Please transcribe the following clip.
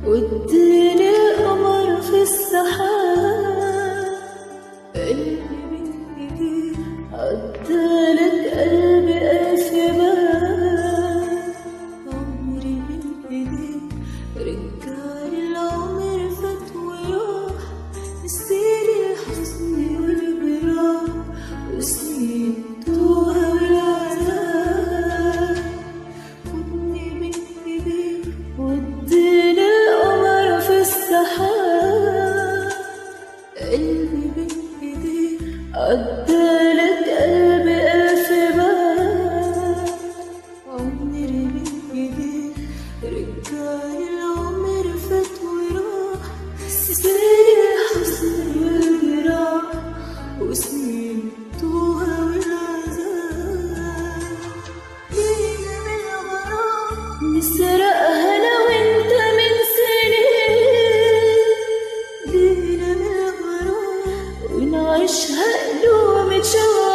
واديني القمر في السحاب. قلبي من ايديك عدالك قلبي ألف باب. عمري من ايديك رجعلي العمر فات وراح. نسيني الحزن والجراح وسنين التوه والعذاب. خدني من ايديك واديني القمر في السحاب. قلبي من ايديك عدالك قلبي ألف باب. عمري من ايديك رجعلي العمر فات وراح. نسيني الحزن والجراح وسنين التوه والعذاب. ليلة من الغرام نسرقها أنا وأنت من سنين. ليلة من الغرام ونعيشها قلوب متشوقة.